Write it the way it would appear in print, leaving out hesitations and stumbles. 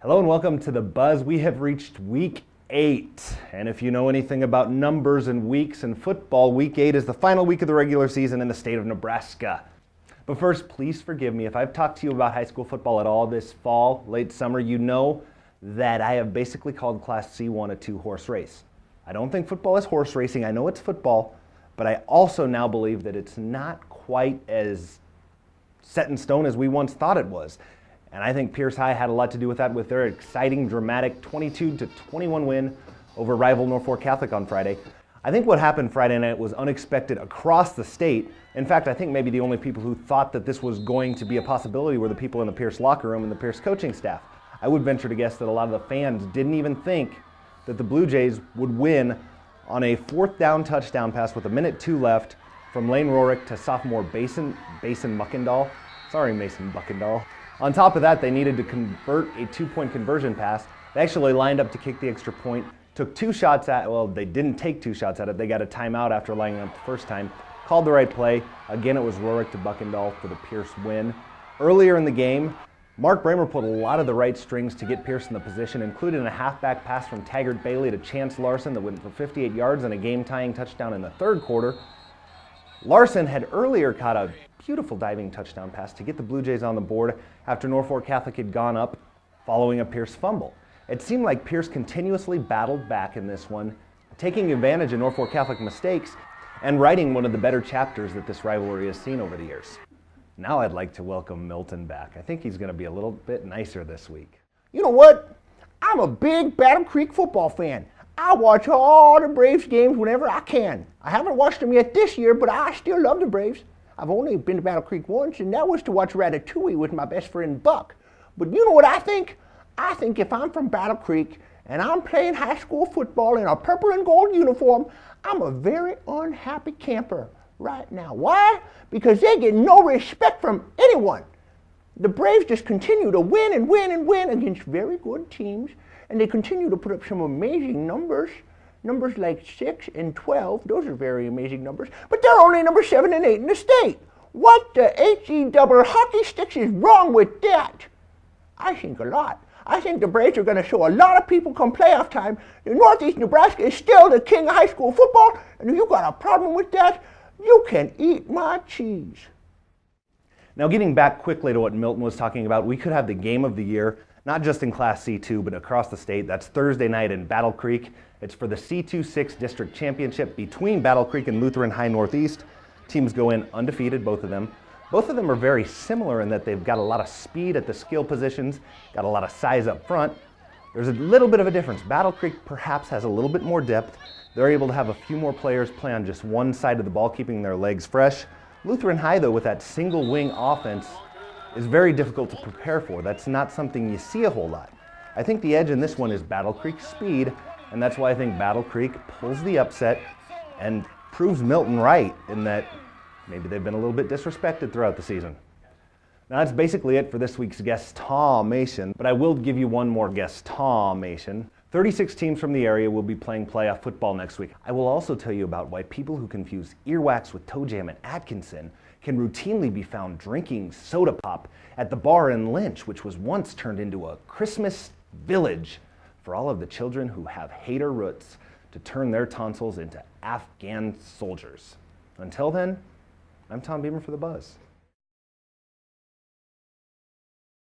Hello and welcome to The Buzz. We have reached week 8. And if you know anything about numbers and weeks in football, week 8 is the final week of the regular season in the state of Nebraska. But first, please forgive me. If I've talked to you about high school football at all this fall, late summer, you know that I have basically called Class C1 a two-horse race. I don't think football is horse racing. I know it's football, but I also now believe that it's not quite as set in stone as we once thought it was. And I think Pierce High had a lot to do with that with their exciting, dramatic 22-21 win over rival Norfolk Catholic on Friday. I think what happened Friday night was unexpected across the state. In fact, I think maybe the only people who thought that this was going to be a possibility were the people in the Pierce locker room and the Pierce coaching staff. I would venture to guess that a lot of the fans didn't even think that the Blue Jays would win on a fourth down touchdown pass with 1:02 left from Lane Rorick to sophomore Basin Muckendall. Sorry, Mason Buckendall. On top of that, they needed to convert a 2-point conversion pass. They actually lined up to kick the extra point, took 2 shots at it. Well, they didn't take 2 shots at it. They got a timeout after lining up the first time. Called the right play. Again, it was Rorick to Buckendall for the Pierce win. Earlier in the game, Mark Bramer put a lot of the right strings to get Pierce in the position, including a halfback pass from Taggart Bailey to Chance Larson that went for 58 yards and a game-tying touchdown in the third quarter. Larson had earlier caught a beautiful diving touchdown pass to get the Blue Jays on the board after Norfolk Catholic had gone up following a Pierce fumble. It seemed like Pierce continuously battled back in this one, taking advantage of Norfolk Catholic mistakes and writing one of the better chapters that this rivalry has seen over the years. Now I'd like to welcome Milton back. I think he's going to be a little bit nicer this week. You know what? I'm a big Battle Creek football fan. I watch all the Braves games whenever I can. I haven't watched them yet this year, but I still love the Braves. I've only been to Battle Creek once, and that was to watch Ratatouille with my best friend Buck. But you know what I think? I think if I'm from Battle Creek and I'm playing high school football in a purple and gold uniform, I'm a very unhappy camper right now. Why? Because they get no respect from anyone. The Braves just continue to win and win and win against very good teams, and they continue to put up some amazing numbers. Numbers like 6 and 12, those are very amazing numbers, but they're only number 7 and 8 in the state. What the H-E double hockey sticks is wrong with that? I think a lot. I think the Braves are going to show a lot of people come playoff time that Northeast Nebraska is still the king of high school football, and if you got a problem with that, you can eat my cheese. Now getting back quickly to what Milton was talking about, we could have the game of the year, not just in Class C2, but across the state. That's Thursday night in Battle Creek. It's for the C2-6 District Championship between Battle Creek and Lutheran High Northeast. Teams go in undefeated, both of them. Both of them are very similar in that they've got a lot of speed at the skill positions, got a lot of size up front. There's a little bit of a difference. Battle Creek perhaps has a little bit more depth. They're able to have a few more players play on just one side of the ball, keeping their legs fresh. Lutheran High, though, with that single wing offense, is very difficult to prepare for. That's not something you see a whole lot. I think the edge in this one is Battle Creek's speed, and that's why I think Battle Creek pulls the upset and proves Milton right in that maybe they've been a little bit disrespected throughout the season. Now that's basically it for this week's guest-tomation, but I will give you one more guest-tomation. 36 teams from the area will be playing playoff football next week. I will also tell you about why people who confuse earwax with toe jam at Atkinson can routinely be found drinking soda pop at the bar in Lynch, which was once turned into a Christmas village for all of the children who have hater roots to turn their tonsils into Afghan soldiers. Until then, I'm Tom Beamer for The Buzz.